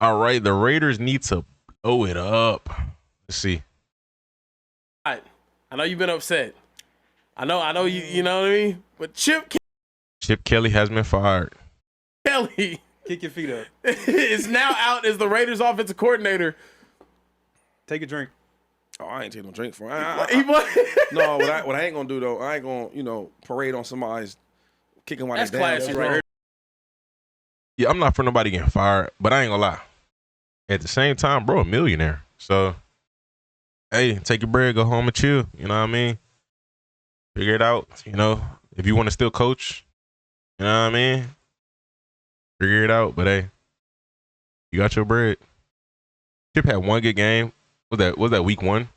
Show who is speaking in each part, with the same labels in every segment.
Speaker 1: All right, the Raiders need to blow it up. Let's see.
Speaker 2: I know you've been upset. I know you know what I mean? But Chip
Speaker 1: Kelly has been fired.
Speaker 2: Kelly
Speaker 3: Kick your feet up.
Speaker 2: is now out as the Raiders offensive coordinator.
Speaker 3: Take a drink.
Speaker 4: Oh, I ain't taking no drink for
Speaker 2: He was.
Speaker 4: No, what I ain't gonna do though, I ain't gonna, parade on somebody's kicking while
Speaker 2: That's
Speaker 4: they down.
Speaker 2: classy, right?
Speaker 1: Yeah, I'm not for nobody getting fired, but I ain't gonna lie. At the same time, bro, a millionaire. So, hey, take your bread, go home and chill. You know what I mean? Figure it out. You know, if you want to still coach, you know what I mean? Figure it out. But hey, you got your bread. Chip had one good game. Was that week one?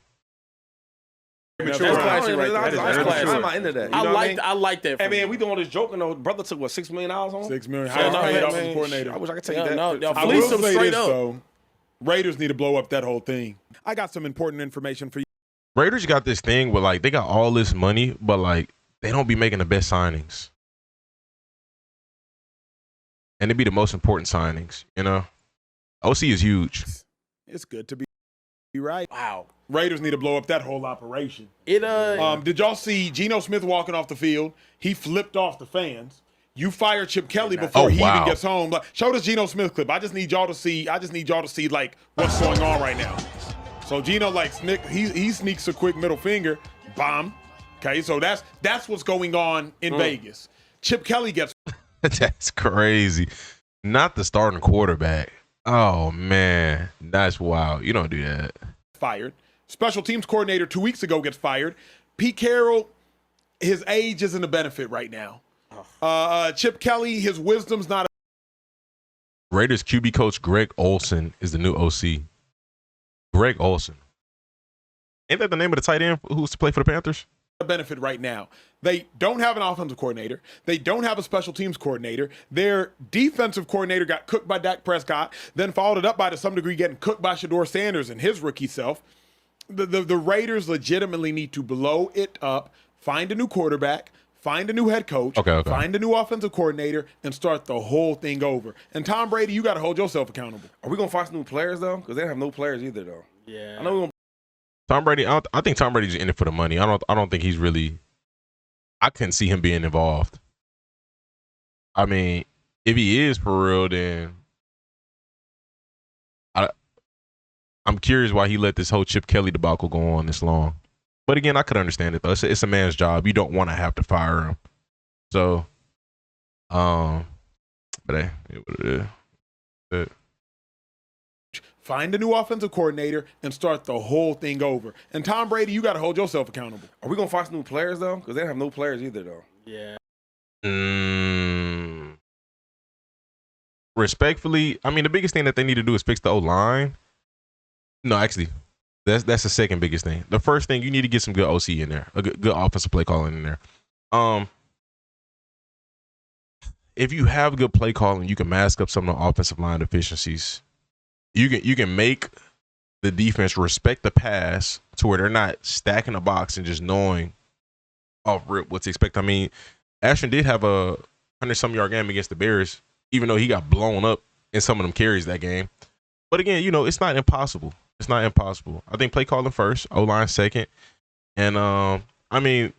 Speaker 2: That's
Speaker 3: Mature.
Speaker 2: classy right there.
Speaker 3: That's
Speaker 2: That's
Speaker 3: classy.
Speaker 4: I'm not into that. You
Speaker 2: I
Speaker 4: know what I mean?
Speaker 2: like that.
Speaker 4: Hey man, we doing all this joking though. Brother took what, $6 million on him?
Speaker 3: $6 million.
Speaker 2: Yeah,
Speaker 3: Highest
Speaker 2: no,
Speaker 3: paid
Speaker 2: man,
Speaker 3: offensive coordinator.
Speaker 4: I wish I could take
Speaker 2: Yeah,
Speaker 4: that.
Speaker 2: no,
Speaker 3: I
Speaker 2: Fleece
Speaker 3: will
Speaker 2: them
Speaker 3: say
Speaker 2: straight
Speaker 3: this
Speaker 2: up.
Speaker 3: though. Raiders need to blow up that whole thing. I got some important information for you.
Speaker 1: Raiders got this thing where like they got all this money, but like they don't be making the best signings. And it be the most important signings, you know? OC is huge.
Speaker 3: It's good to be right.
Speaker 2: Wow.
Speaker 3: Raiders need to blow up that whole operation.
Speaker 2: It
Speaker 3: Did y'all see Geno Smith walking off the field? He flipped off the fans. You fire Chip Kelly before he even gets home. Like, show this Geno Smith clip. I just need y'all to see like what's going on right now. So Geno he sneaks a quick middle finger, bomb. Okay, so that's what's going on in Vegas. Chip Kelly gets
Speaker 1: That's crazy. Not the starting quarterback. Oh man, that's wild. You don't do that.
Speaker 3: fired. Special teams coordinator 2 weeks ago gets fired. Pete Carroll, his age isn't a benefit right now. Chip Kelly, his wisdom's not.
Speaker 1: Raiders QB coach Greg Olson is the new OC. Greg Olson. Ain't that the name of the tight end who's to play for the Panthers?
Speaker 3: A benefit right now. They don't have an offensive coordinator. They don't have a special teams coordinator. Their defensive coordinator got cooked by Dak Prescott, then followed it up by, to some degree, getting cooked by Shador Sanders and his rookie self. The Raiders legitimately need to blow it up, find a new quarterback, find a new head coach, find a new offensive coordinator, and start the whole thing over. And Tom Brady, you got to hold yourself accountable.
Speaker 4: Are we gonna find some new players though? Because they don't have no players either though.
Speaker 2: yeah.
Speaker 4: I know we gonna
Speaker 1: Tom Brady, I think Tom Brady's in it for the money. I don't think he's really. I couldn't see him being involved. I mean, if he is for real, then I'm curious why he let this whole Chip Kelly debacle go on this long. But again, I could understand it though. It's a man's job. You don't want to have to fire him. So, but hey, what it is. But,
Speaker 3: Find a new offensive coordinator and start the whole thing over. And Tom Brady, you got to hold yourself accountable.
Speaker 4: Are we gonna find some new players though? Because they don't have no players either though.
Speaker 2: Yeah.
Speaker 1: respectfully, I mean, the biggest thing that they need to do is fix the O-line. No, actually, that's the second biggest thing. The first thing, you need to get some good OC in there, a good offensive play calling in there. If you have good play calling, you can mask up some of the offensive line deficiencies. You can make the defense respect the pass to where they're not stacking the box and just knowing off rip what to expect. I mean, Ashton did have a 100-some-yard game against the Bears, even though he got blown up in some of them carries that game. But again, it's not impossible. It's not impossible. I think play calling first, O-line second. And, I mean,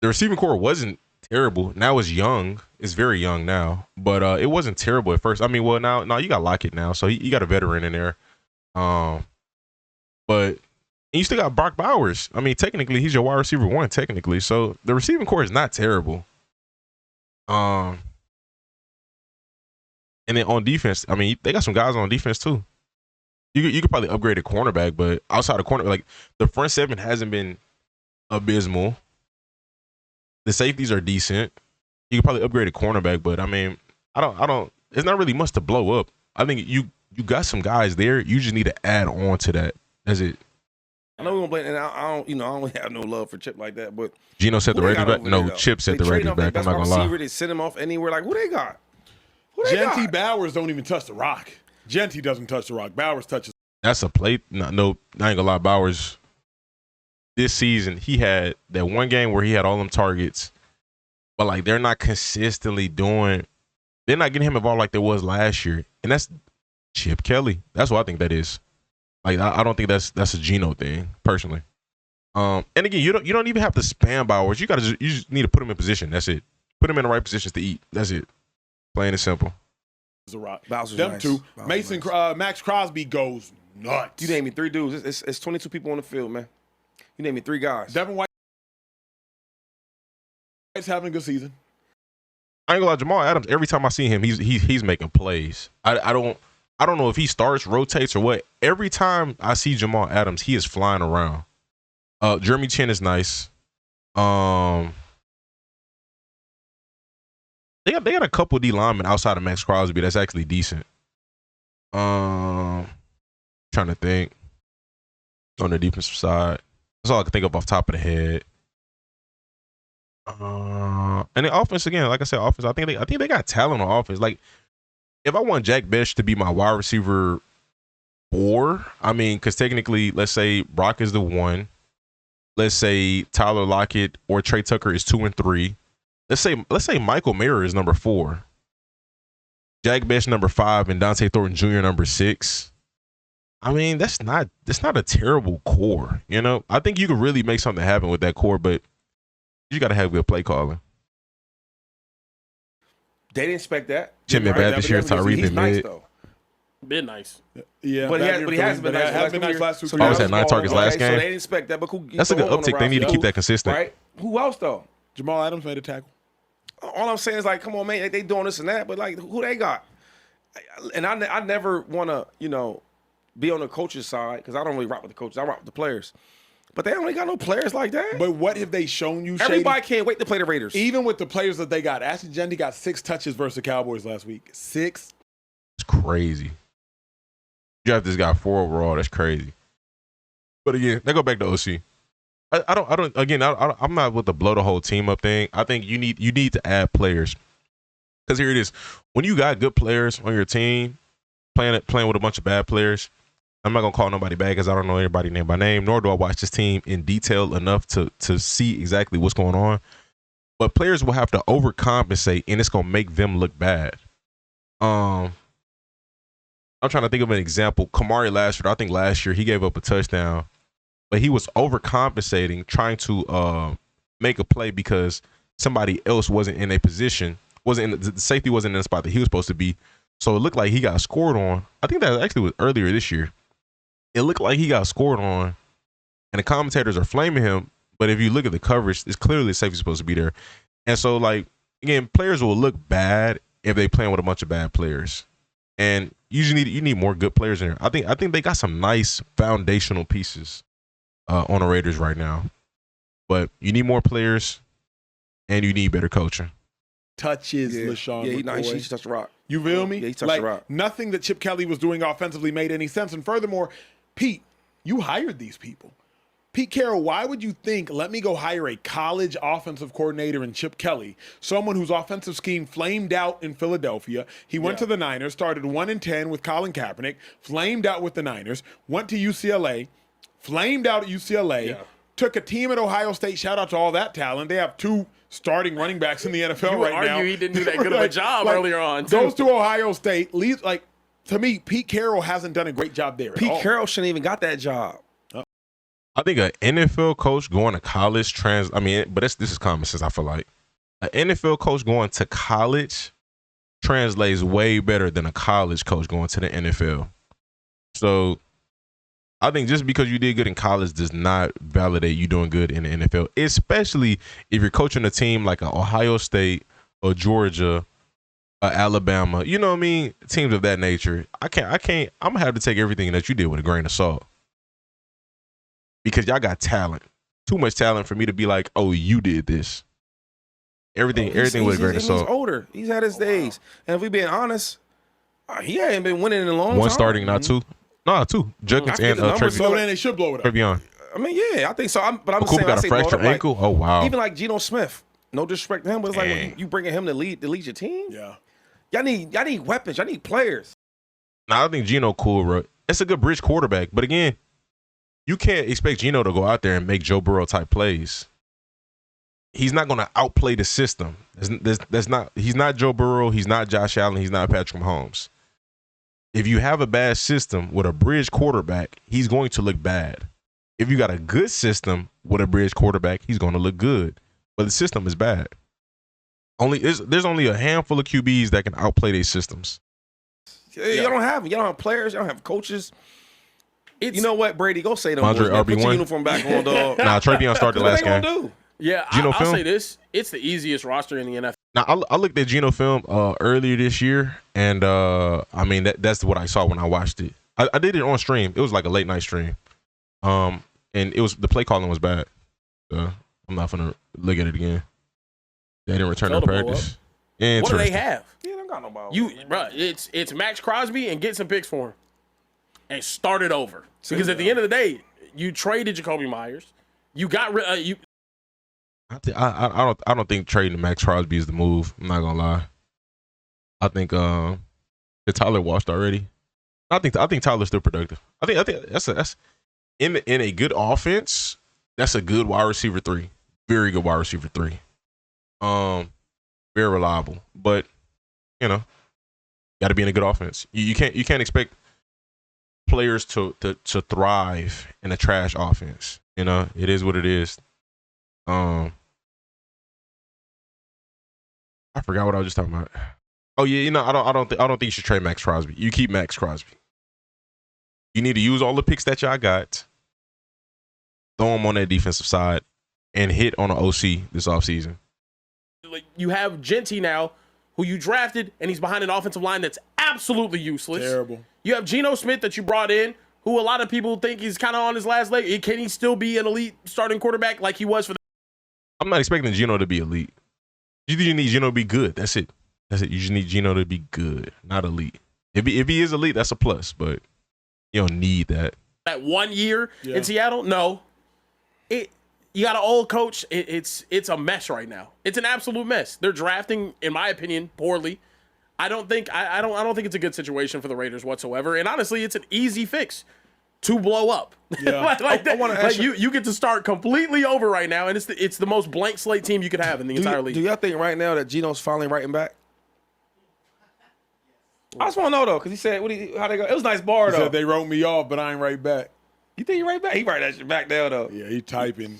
Speaker 1: the receiving core wasn't terrible. Now it's young. It's very young now. But it wasn't terrible at first. I mean, well, now you got Lockett now. So you got a veteran in there. But you still got Brock Bowers. I mean, technically, he's your wide receiver one, technically. So the receiving core is not terrible. And then on defense, I mean, they got some guys on defense too. You could probably upgrade a cornerback, but outside of corner, like the front seven hasn't been abysmal. The safeties are decent. You could probably upgrade a cornerback, but I mean, I don't. It's not really much to blow up. I think you got some guys there. You just need to add on to that. That's it.
Speaker 4: I know we're gonna blame, and I don't have no love for Chip like that, but
Speaker 1: Geno set the Raiders back. No, Chip set the Raiders back. I'm not gonna lie.
Speaker 4: They send him off anywhere. Like, who they got?
Speaker 3: Genty Bowers don't even touch the rock. Genty doesn't touch the rock. Bowers touches.
Speaker 1: That's a play. No, I ain't gonna lie. Bowers, this season, he had that one game where he had all them targets, but like they're not consistently doing. They're not getting him involved like there was last year, and that's Chip Kelly. That's what I think that is. Like I don't think that's a Geno thing personally. And again, you don't even have to spam Bowers. You just need to put him in position. That's it. Put him in the right positions to eat. That's it. Plain and simple.
Speaker 3: A rock.
Speaker 4: Bowser's
Speaker 3: Them
Speaker 4: nice.
Speaker 3: two.
Speaker 4: Bowser's
Speaker 3: Mason,
Speaker 4: nice.
Speaker 3: Max Crosby goes nuts.
Speaker 4: You name me 3 dudes. It's 22 people on the field, man. You name me 3 guys.
Speaker 3: Devin White's having a good season.
Speaker 1: I ain't gonna lie, Jamal Adams. Every time I see him, he's making plays. I don't know if he starts, rotates, or what. Every time I see Jamal Adams, he is flying around. Jeremy Chin is nice. They got a couple D linemen outside of Max Crosby that's actually decent. Trying to think on the defensive side. That's all I can think of off the top of the head. And the offense again, like I said, offense. I think they got talent on offense. Like if I want Jack Bech to be my wide receiver 4, I mean, because technically, let's say Brock is the 1. Let's say Tyler Lockett or Trey Tucker is 2 and 3. Let's say Michael Mayer is number 4. Jack Bech number 5 and Dante Thornton Jr. number 6. I mean, that's not a terrible core. You know, I think you could really make something happen with that core, but you got to have good play calling.
Speaker 4: They didn't expect that.
Speaker 1: Jimmy bad this year. Tyree
Speaker 4: He's
Speaker 1: been
Speaker 4: nice
Speaker 1: mid.
Speaker 4: though.
Speaker 2: Been nice.
Speaker 3: Yeah,
Speaker 4: But he hasn't been nice.
Speaker 3: Hasn't been nice last 2
Speaker 1: Oh, was that 9 targets last
Speaker 4: So
Speaker 1: game?
Speaker 4: they didn't expect that. But
Speaker 1: That's a good uptick. They need to keep that consistent.
Speaker 4: Right? Who else though?
Speaker 3: Jamal Adams made a tackle.
Speaker 4: All I'm saying is like, come on, man, they doing this and that, but like, who they got? And I never want to, be on the coach's side because I don't really rock with the coaches. I rock with the players. But they only got no players like that.
Speaker 3: But what have they shown you, Shady?
Speaker 4: Everybody can't wait to play the Raiders.
Speaker 3: Even with the players that they got, Ashton Jendi got 6 touches versus the Cowboys last week. 6.
Speaker 1: It's crazy. You draft this guy 4 overall. That's crazy. But again, they go back to OC. I don't. Again, I'm not with the blow the whole team up thing. I think you need to add players. Because here it is. When you got good players on your team, playing with a bunch of bad players, I'm not gonna call nobody bad because I don't know anybody name by name, nor do I watch this team in detail enough to see exactly what's going on. But players will have to overcompensate, and it's gonna make them look bad. I'm trying to think of an example. Kamari I think last year he gave up a touchdown, but he was overcompensating, trying to make a play because somebody else wasn't in a position, the safety wasn't in the spot that he was supposed to be. So it looked like he got scored on. I think that actually was earlier this year. It looked like he got scored on, and the commentators are flaming him. But if you look at the coverage, it's clearly the safety's supposed to be there. And so, like, again, players will look bad if they playing with a bunch of bad players. And you need more good players in there. I think they got some nice foundational pieces on the Raiders right now. But you need more players, and you need better coaching.
Speaker 3: Touches, LaShawn McCoy.
Speaker 4: He touched the rock.
Speaker 3: You feel me?
Speaker 4: Yeah, he touched the rock.
Speaker 3: Nothing that Chip Kelly was doing offensively made any sense. And furthermore, Pete, you hired these people. Pete Carroll, why would you think, let me go hire a college offensive coordinator in Chip Kelly, someone whose offensive scheme flamed out in Philadelphia? He went to the Niners, started 1-10 with Colin Kaepernick, flamed out with the Niners, went to UCLA, flamed out at UCLA, took a team at Ohio State. Shout out to all that talent. They have 2 starting running backs in the NFL
Speaker 2: You would
Speaker 3: right now.
Speaker 2: argue he didn't do that good of a job earlier on, too.
Speaker 3: Goes to Ohio State, leads, to me, Pete Carroll hasn't done a great job there.
Speaker 4: Pete Carroll shouldn't even got that job.
Speaker 1: I think an NFL coach going to college but this is common sense. I feel like an NFL coach going to college translates way better than a college coach going to the NFL. So I think just because you did good in college does not validate you doing good in the NFL, especially if you're coaching a team like an Ohio State or Georgia, Alabama. You know what I mean? Teams of that nature. I'm gonna have to take everything that you did with a grain of salt. Because y'all got talent. Too much talent for me to be like, oh, you did this. Everything with a grain of salt.
Speaker 4: He's older. He's had his days. And if we being honest, he hadn't been winning in a long time.
Speaker 1: One starting, not 2. No, 2. Jenkins and
Speaker 3: So then they should blow it up.
Speaker 1: Trevion.
Speaker 4: I mean, yeah, I think so. I'm
Speaker 1: Cooper
Speaker 4: saying,
Speaker 1: got a fractured ankle. Oh, wow.
Speaker 4: Even like Geno Smith. No disrespect to him, but it's like when you bringing him to lead your team.
Speaker 3: Yeah.
Speaker 4: Y'all need weapons. Y'all need players.
Speaker 1: Now, I think Geno cool, bro. It's a good bridge quarterback. But again, you can't expect Geno to go out there and make Joe Burrow type plays. He's not going to outplay the system. He's not Joe Burrow. He's not Josh Allen. He's not Patrick Mahomes. If you have a bad system with a bridge quarterback, he's going to look bad. If you got a good system with a bridge quarterback, he's going to look good. But the system is bad. There's only a handful of QBs that can outplay their systems.
Speaker 4: You don't have players. You don't have coaches. You know what, Brady? Go say them.
Speaker 1: Andre
Speaker 4: Put your
Speaker 1: RB1.
Speaker 4: uniform back on, dog.
Speaker 1: Nah, Travion started
Speaker 4: What
Speaker 1: last
Speaker 4: they gonna
Speaker 1: game.
Speaker 4: do?
Speaker 2: Yeah,
Speaker 1: Geno
Speaker 2: I'll
Speaker 1: film?
Speaker 2: say this: it's the easiest roster in the NFL.
Speaker 1: Now I looked at Geno film earlier this year, and I mean that's what I saw when I watched it. I did it on stream. It was like a late night stream, and it was the play calling was bad. I'm not gonna look at it again. They didn't return to
Speaker 2: Tell them blow
Speaker 1: practice.
Speaker 2: What do they have?
Speaker 4: Yeah, they don't got no ball.
Speaker 2: Bro, it's Max Crosby and get some picks for him, and start it over. Because at the end of the day, you traded Jacoby Myers. You got you.
Speaker 1: I don't think trading Max Crosby is the move. I'm not gonna lie. I think the Tyler washed already. I think Tyler's still productive. I think that's in a good offense. That's a good wide receiver 3. Very good wide receiver 3. Very reliable. But you know, got to be in a good offense. You can't expect players to thrive in a trash offense. You know, it is what it is. I forgot what I was just talking about. Oh yeah, you know, I don't think you should trade Max Crosby. You keep Max Crosby. You need to use all the picks that y'all got, throw them on that defensive side, and hit on an OC this offseason.
Speaker 2: Like, you have Genty now, who you drafted, and he's behind an offensive line that's absolutely useless.
Speaker 3: Terrible.
Speaker 2: You have Geno Smith that you brought in, who a lot of people think he's kind of on his last leg. Can he still be an elite starting quarterback like he was for the
Speaker 1: I'm not expecting Geno to be elite. You just need Geno to be good. That's it. You just need Geno to be good, not elite. If he is elite, that's a plus, but you don't need that.
Speaker 2: that 1 year in Seattle? No. You got an old coach. It's a mess right now. It's an absolute mess. They're drafting, in my opinion, poorly. I don't think it's a good situation for the Raiders whatsoever. And honestly, it's an easy fix to blow up.
Speaker 3: Yeah.
Speaker 2: I want to ask you get to start completely over right now, and it's the most blank slate team you could have in the entire league.
Speaker 4: Do y'all think right now that Geno's finally writing back? I just want to know though, because he said, how they go? It was a nice bar
Speaker 3: He
Speaker 4: though.
Speaker 3: said they wrote me off, but I ain't right back.
Speaker 4: You think he right back? He write that shit back there though.
Speaker 3: Yeah, he typing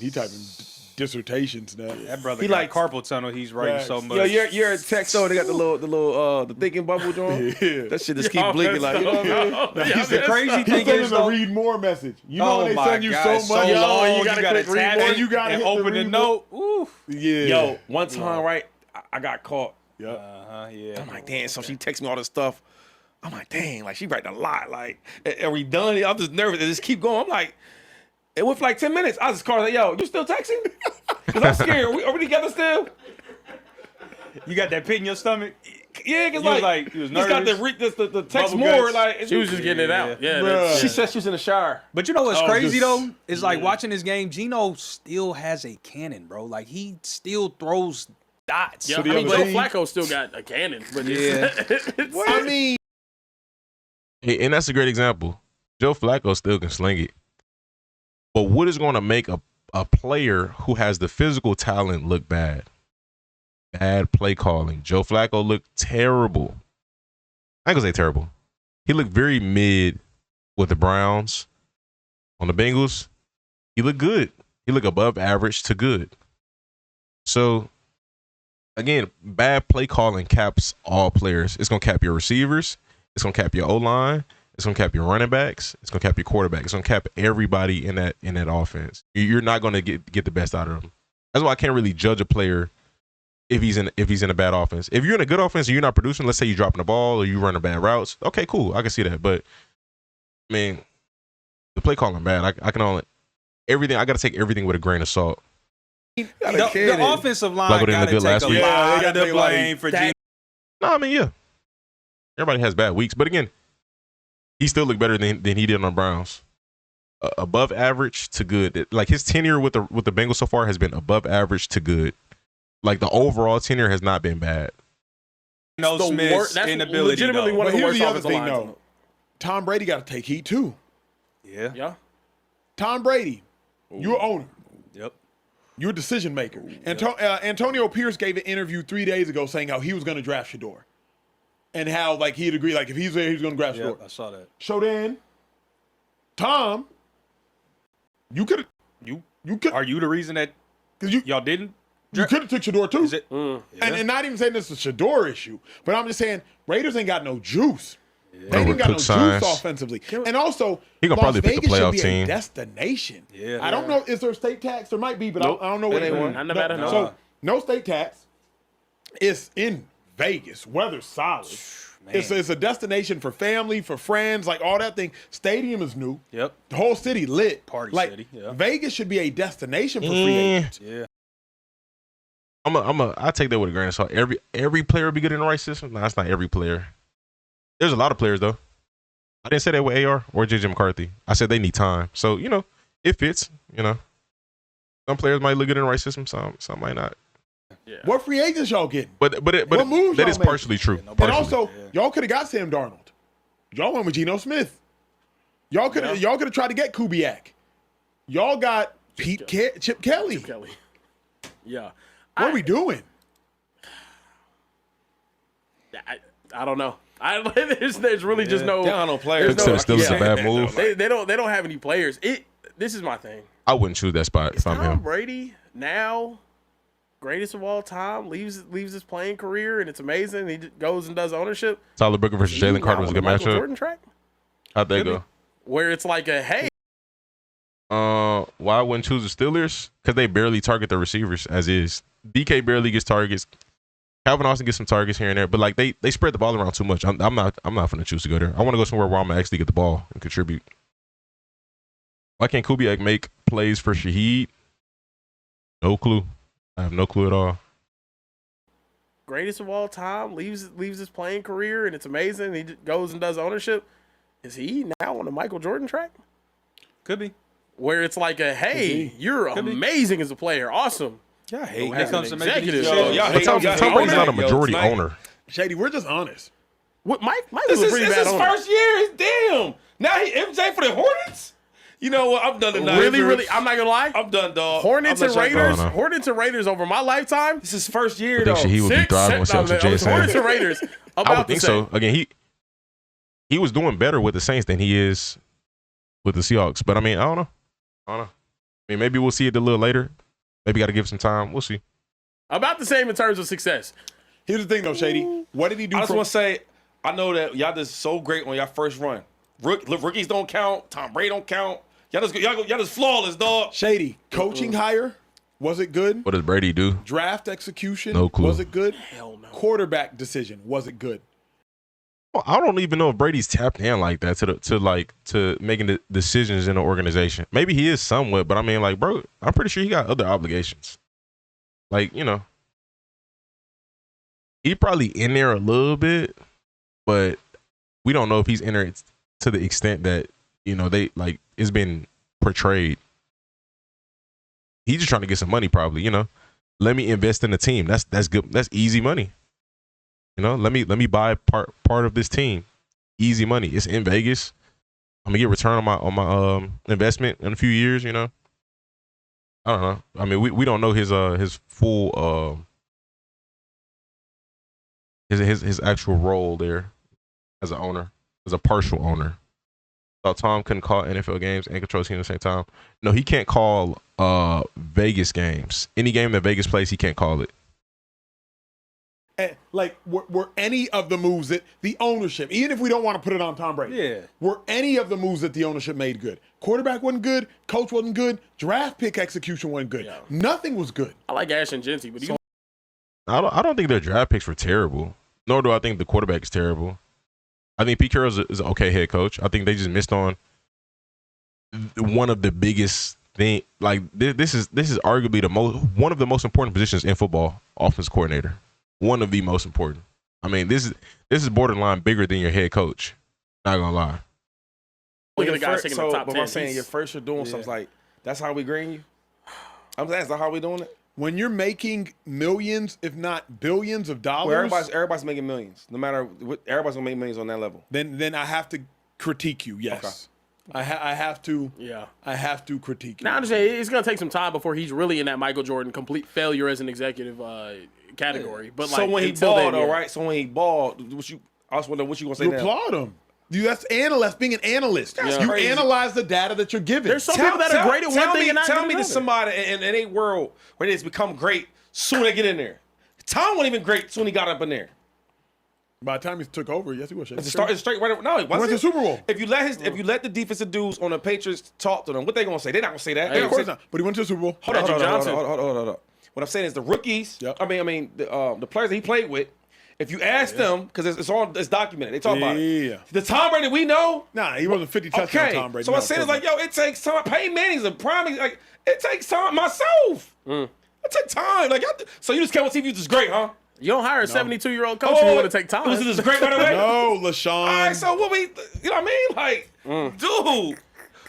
Speaker 3: dissertations now.
Speaker 5: That brother
Speaker 4: He
Speaker 5: got
Speaker 4: like-
Speaker 5: carpal tunnel. He's writing so much.
Speaker 4: Yo, you're a text though. They got the thinking bubble joint.
Speaker 3: Yeah.
Speaker 4: That shit just keep blinking like, you know what I mean?
Speaker 5: The crazy
Speaker 3: He
Speaker 5: thing
Speaker 3: sent
Speaker 5: is
Speaker 3: him the
Speaker 5: though,
Speaker 3: read more message. You know
Speaker 5: oh
Speaker 3: when they
Speaker 5: my
Speaker 3: send you
Speaker 5: God,
Speaker 3: so much.
Speaker 5: long,
Speaker 2: you
Speaker 5: you
Speaker 2: gotta
Speaker 5: gotta
Speaker 2: click read
Speaker 5: tap
Speaker 2: more.
Speaker 5: it
Speaker 3: You gotta
Speaker 5: and
Speaker 3: hit the
Speaker 5: open the
Speaker 3: read
Speaker 5: note. Ooh.
Speaker 3: Yeah.
Speaker 4: Yo, one time, right, I got caught.
Speaker 3: Yep.
Speaker 5: Yeah.
Speaker 4: I'm like, damn. So she texts me all this stuff. I'm like, dang, like she writing a lot. Like, are we done? I'm just nervous. And just keep going. I'm like, it went for like 10 minutes. I just called like, yo, you still texting? Because I'm scared. Are we together still?
Speaker 5: You got that pit in your stomach?
Speaker 4: Yeah, because
Speaker 5: You was
Speaker 4: like,
Speaker 5: you was
Speaker 4: just got
Speaker 5: nervous.
Speaker 4: the text
Speaker 5: Bubble
Speaker 4: more.
Speaker 5: guts.
Speaker 4: Like,
Speaker 2: She was just getting it out. Yeah.
Speaker 3: Bruh.
Speaker 2: that's-
Speaker 4: she said she was in the shower.
Speaker 5: But you know what's
Speaker 3: Oh,
Speaker 5: crazy
Speaker 3: just-
Speaker 5: though? Is like watching this game, Geno still has a cannon, bro. Like he still throws dots.
Speaker 2: Yeah, I
Speaker 3: the
Speaker 2: mean,
Speaker 3: other
Speaker 2: Joe
Speaker 3: team-
Speaker 2: Flacco still got a cannon, but
Speaker 5: Yeah.
Speaker 3: I mean,
Speaker 1: Hey, and that's a great example. Joe Flacco still can sling it. But what is going to make a player who has the physical talent look bad? Bad play calling. Joe Flacco looked terrible. I ain't gonna say terrible. He looked very mid with the Browns. On the Bengals, he looked good. He looked above average to good. So, again, bad play calling caps all players. It's gonna cap your receivers. It's gonna cap your O-line. It's gonna cap your running backs. It's gonna cap your quarterback. It's gonna cap everybody in that offense. You're not gonna get the best out of them. That's why I can't really judge a player if he's in a bad offense. If you're in a good offense and you're not producing, let's say you're dropping the ball or you running bad routes. Okay, cool. I can see that. But I mean, the play calling bad. I can only everything. I got to take everything with a grain of salt.
Speaker 5: The offensive line
Speaker 1: Like what they
Speaker 5: got to
Speaker 1: did
Speaker 5: take
Speaker 1: last
Speaker 5: a
Speaker 1: week.
Speaker 3: Yeah, they
Speaker 5: lot
Speaker 3: got
Speaker 5: of the
Speaker 3: they like
Speaker 5: blame for
Speaker 2: that-
Speaker 5: Geno.
Speaker 1: No, I mean, yeah. Everybody has bad weeks, but again, he still looked better than he did on the Browns. Above average to good. Like his tenure with the Bengals so far has been above average to good. Like the overall tenure has not been bad.
Speaker 5: No Smith's
Speaker 2: that's
Speaker 5: inability.
Speaker 2: legitimately
Speaker 5: though.
Speaker 2: one of
Speaker 3: But
Speaker 2: the
Speaker 3: here's
Speaker 2: worst
Speaker 3: the other
Speaker 2: offensive
Speaker 3: thing,
Speaker 2: lines.
Speaker 3: though. Tom Brady got to take heat too.
Speaker 5: Yeah.
Speaker 2: Yeah.
Speaker 3: Tom Brady, you're an owner.
Speaker 5: Yep.
Speaker 3: You're a decision maker. Antonio Pierce gave an interview 3 days ago saying how he was going to draft Shador. and how like he'd agree, like if he's there, he's gonna grab
Speaker 5: Yeah,
Speaker 3: Shador.
Speaker 5: I saw that.
Speaker 3: So then, Tom, you could
Speaker 5: You
Speaker 3: could
Speaker 5: are you the reason that
Speaker 3: because
Speaker 5: y'all didn't?
Speaker 3: you could have took Shador too.
Speaker 5: Is it?
Speaker 3: And not even saying this is a Shador issue, but I'm just saying Raiders ain't got no juice. They ain't got no
Speaker 1: Overcooked signs.
Speaker 3: juice offensively. And also,
Speaker 1: He gonna
Speaker 3: Las
Speaker 1: probably pick a
Speaker 3: Vegas should
Speaker 1: playoff
Speaker 3: be
Speaker 1: team.
Speaker 3: a destination.
Speaker 5: Yeah.
Speaker 3: I don't know. Is there state tax? There might be, but I don't know what
Speaker 4: It
Speaker 3: it
Speaker 4: ain't
Speaker 3: is.
Speaker 4: one.
Speaker 2: Not Nevada, no.
Speaker 3: So no state tax. It's in Vegas. Weather's solid. It's a destination for family, for friends, like all that thing. Stadium is new.
Speaker 5: Yep.
Speaker 3: The whole city lit.
Speaker 5: Party
Speaker 3: like,
Speaker 5: city, yeah.
Speaker 3: Vegas should be a destination for free agents.
Speaker 5: Yeah.
Speaker 1: I take that with a grain of salt. Every player will be good in the right system. No, that's not every player. There's a lot of players though. I didn't say that with AR or JJ McCarthy. I said they need time. So, it fits, Some players might look good in the right system, some might not.
Speaker 2: Yeah.
Speaker 3: What free agents y'all getting?
Speaker 1: But
Speaker 3: What moves
Speaker 1: that
Speaker 3: y'all
Speaker 1: is
Speaker 3: making?
Speaker 1: partially true.
Speaker 3: And
Speaker 1: Partially.
Speaker 3: also, y'all could have got Sam Darnold. Y'all went with Geno Smith. Y'all could have tried to get Kubiak. Y'all got Chip Kelly.
Speaker 2: Kelly. Yeah.
Speaker 3: What are we doing?
Speaker 2: I don't know. There's really just no.
Speaker 4: They don't know players.
Speaker 1: Cook said it still is a
Speaker 2: yeah.
Speaker 1: bad move.
Speaker 2: They don't have any players. This is my thing.
Speaker 1: I wouldn't choose that spot if I'm
Speaker 2: Tom
Speaker 1: him.
Speaker 2: Brady now greatest of all time leaves his playing career and it's amazing. He just goes and does ownership.
Speaker 1: Tyler Booker versus Jalen Carter was a good
Speaker 2: Michael
Speaker 1: matchup.
Speaker 2: Jordan track
Speaker 1: How'd they go?
Speaker 2: where it's like a hey.
Speaker 1: Why I wouldn't choose the Steelers? Because they barely target the receivers as is. DK barely gets targets. Calvin Austin gets some targets here and there, but like they spread the ball around too much. I'm not gonna choose to go there. I want to go somewhere where I'm gonna actually get the ball and contribute. Why can't Kubiak make plays for Shaheed? No clue. I have no clue at all.
Speaker 2: Greatest of all time leaves his playing career and it's amazing. He just goes and does ownership. Is he now on the Michael Jordan track?
Speaker 5: Could be.
Speaker 2: Where it's like a hey, you're amazing as a player, awesome.
Speaker 5: Yeah, I hate
Speaker 2: As
Speaker 5: that
Speaker 2: an
Speaker 5: comes to making these
Speaker 2: executive,
Speaker 5: decisions.
Speaker 4: y'all
Speaker 1: But Tom Brady's not a majority
Speaker 4: tonight.
Speaker 1: owner.
Speaker 3: Shady, we're just honest.
Speaker 2: What Mike
Speaker 4: This
Speaker 2: was a
Speaker 4: is
Speaker 2: pretty
Speaker 4: his
Speaker 2: bad owner.
Speaker 4: first year. Damn. Now he MJ for the Hornets. You know what? I'm done tonight.
Speaker 2: Really, I'm not gonna lie.
Speaker 4: I'm done, dog.
Speaker 2: Hornets
Speaker 4: I'm
Speaker 2: and
Speaker 4: not
Speaker 2: Raiders.
Speaker 1: no.
Speaker 2: Hornets and Raiders over my lifetime.
Speaker 4: This is his first year,
Speaker 1: I
Speaker 4: though.
Speaker 1: think Shaheed would be thriving with Celtics with
Speaker 2: Hornets
Speaker 1: JSN.
Speaker 2: and Raiders.
Speaker 1: I
Speaker 2: About
Speaker 1: would think
Speaker 2: to say.
Speaker 1: so. Again, he was doing better with the Saints than he is with the Seahawks. But I mean, I don't know. I mean, maybe we'll see it a little later. Maybe got to give some time. We'll see.
Speaker 2: About the same in terms of success.
Speaker 3: Here's the thing, though, Shady. What did he do?
Speaker 4: I just want to say, I know that y'all did so great on y'all first run. Rookies don't count. Tom Brady don't count. Y'all just flawless, dog.
Speaker 3: Shady, coaching hire, was it good?
Speaker 1: What does Brady do?
Speaker 3: Draft execution,
Speaker 1: No clue.
Speaker 3: was it good?
Speaker 2: Hell no.
Speaker 3: Quarterback decision, was it good?
Speaker 1: Well, I don't even know if Brady's tapped in like that to making the decisions in the organization. Maybe he is somewhat, but I mean, like, bro, I'm pretty sure he got other obligations. Like, he probably in there a little bit, but we don't know if he's in there to the extent that they like it's been portrayed. He's just trying to get some money, probably. Let me invest in the team. That's good. That's easy money. Let me buy part of this team. Easy money. It's in Vegas. I'm gonna get return on my investment in a few years. I don't know. I mean, we don't know his full his actual role there as an owner, as a partial owner. Thought Tom couldn't call NFL games and control team at the same time. No, he can't call Vegas games. Any game that Vegas plays, he can't call it.
Speaker 3: And, like, were any of the moves that the ownership, even if we don't want to put it on Tom Brady,
Speaker 5: Yeah.
Speaker 3: were any of the moves that the ownership made good? Quarterback wasn't good. Coach wasn't good. Draft pick execution wasn't good.
Speaker 2: Yeah.
Speaker 3: Nothing was good.
Speaker 2: I like Ashton Genty, but
Speaker 1: I don't think their draft picks were terrible. Nor do I think the quarterback is terrible. I think Pete Carroll is an okay head coach. I think they just missed on one of the biggest thing. Like this is arguably one of the most important positions in football, offense coordinator. One of the most important. I mean, this is borderline bigger than your head coach. Not gonna lie.
Speaker 2: look at the guy sitting in the top
Speaker 4: but
Speaker 2: 10.
Speaker 4: I'm saying your first you're doing something like that's how we green you. I'm saying that's how we doing it.
Speaker 3: When you're making millions, if not billions of dollars,
Speaker 4: Well, everybody's making millions. No matter what, everybody's gonna make millions on that level.
Speaker 3: then I have to critique you. Yes, I have to.
Speaker 2: Yeah.
Speaker 3: I have to critique you.
Speaker 2: Now I'm just saying it's gonna take some time before he's really in that Michael Jordan complete failure as an executive category. But
Speaker 4: So
Speaker 2: like
Speaker 4: when he
Speaker 2: until
Speaker 4: balled,
Speaker 2: then,
Speaker 4: though,
Speaker 2: yeah.
Speaker 4: right? So when he balled, I was wondering what you gonna say
Speaker 3: You
Speaker 4: now.
Speaker 3: applaud them. That's analyst, being an analyst.
Speaker 4: That's
Speaker 3: You
Speaker 4: crazy.
Speaker 3: analyze the data that you're given.
Speaker 2: There's some people that are great at one thing and not
Speaker 4: Tell
Speaker 2: good
Speaker 4: me
Speaker 2: at
Speaker 4: to
Speaker 2: another.
Speaker 4: somebody in a world where it's become great soon they get in there. Tom wasn't even great soon he got up in there.
Speaker 3: By the time he took over, yes, he was.
Speaker 4: It's straight right. No, it wasn't.
Speaker 3: went to the Super Bowl.
Speaker 4: If you let the defensive dudes on the Patriots talk to them, what they gonna say? They're not gonna say that.
Speaker 2: Hey,
Speaker 4: They
Speaker 3: Of
Speaker 4: gonna
Speaker 3: course
Speaker 4: say,
Speaker 3: not. But he went to the Super Bowl.
Speaker 4: Hold on,
Speaker 2: Magic
Speaker 4: hold on,
Speaker 2: Johnson.
Speaker 4: hold on. What I'm saying is the rookies.
Speaker 3: Yep.
Speaker 4: I mean, the players that he played with. If you ask them, because it's documented, they talk about it.
Speaker 3: Yeah.
Speaker 4: The Tom Brady we know.
Speaker 3: Nah, he wasn't 50 touchdown
Speaker 4: Okay,
Speaker 3: Tom Brady.
Speaker 4: so
Speaker 3: No,
Speaker 4: I'm saying
Speaker 3: of
Speaker 4: is like,
Speaker 3: course
Speaker 4: yo, it takes time. Peyton Manning's a prime. Like, it takes time. Myself, it takes time. Like, so you just can't see if you just great, huh?
Speaker 2: You don't hire a 72-year-old coach if you want to take time.
Speaker 4: Was it just great right away?
Speaker 3: No,
Speaker 4: All
Speaker 3: LaShawn.
Speaker 4: right, so what we, you know what I mean? Like, dude.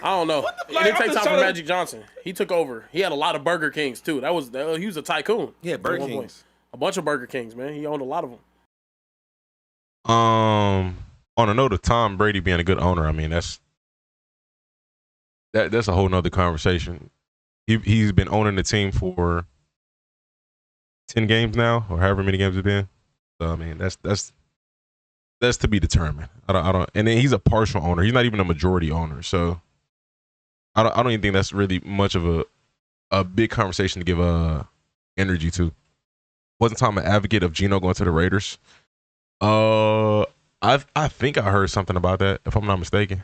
Speaker 2: I don't know.
Speaker 4: the-
Speaker 2: It
Speaker 4: like,
Speaker 2: didn't
Speaker 4: I'm
Speaker 2: take
Speaker 4: just
Speaker 2: time for
Speaker 4: trying to-
Speaker 2: Magic Johnson. He took over. He had a lot of Burger Kings too. He was a tycoon.
Speaker 4: Yeah, Burger
Speaker 2: At one point.
Speaker 4: Kings.
Speaker 2: A bunch of Burger Kings, man. He owned a lot of them.
Speaker 1: On a note of Tom Brady being a good owner, I mean that's a whole nother conversation. He's been owning the team for 10 games now, or however many games it's been. So I mean that's to be determined. I don't. And then he's a partial owner. He's not even a majority owner. So I don't even think that's really much of a big conversation to give energy to. Wasn't Tom an advocate of Geno going to the Raiders? I think I heard something about that, if I'm not mistaken.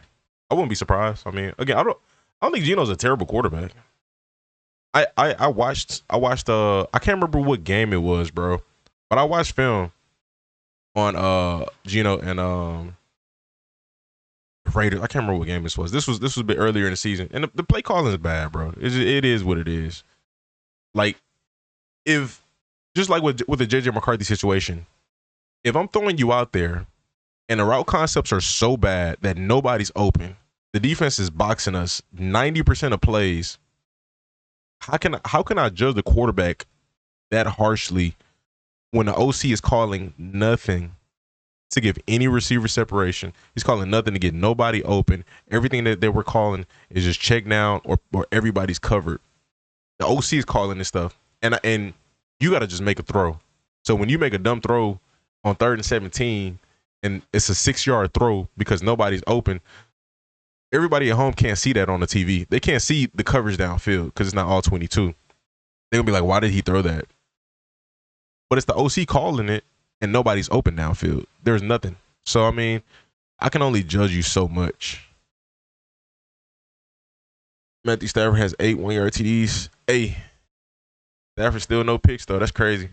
Speaker 1: I wouldn't be surprised. I mean, again, I don't think Geno's a terrible quarterback. I watched I can't remember what game it was, bro. But I watched film on Geno and Raiders. I can't remember what game this was. This was a bit earlier in the season. And the play calling is bad, bro. It is what it is. Like, if just like with the JJ McCarthy situation, if I'm throwing you out there and the route concepts are so bad that nobody's open, the defense is boxing us 90% of plays, how can I judge the quarterback that harshly when the OC is calling nothing to give any receiver separation? He's calling nothing to get nobody open. Everything that they were calling is just check down or everybody's covered. The OC is calling this stuff. And you got to just make a throw. So when you make a dumb throw on 3rd and 17 and it's a 6-yard throw because nobody's open, everybody at home can't see that on the TV. They can't see the coverage downfield because it's not all 22. They're going to be like, why did he throw that? But it's the OC calling it and nobody's open downfield. There's nothing. So, I mean, I can only judge you so much. Matthew Stafford has 8 one-yard TDs. Hey, Stafford still no picks, though. That's crazy.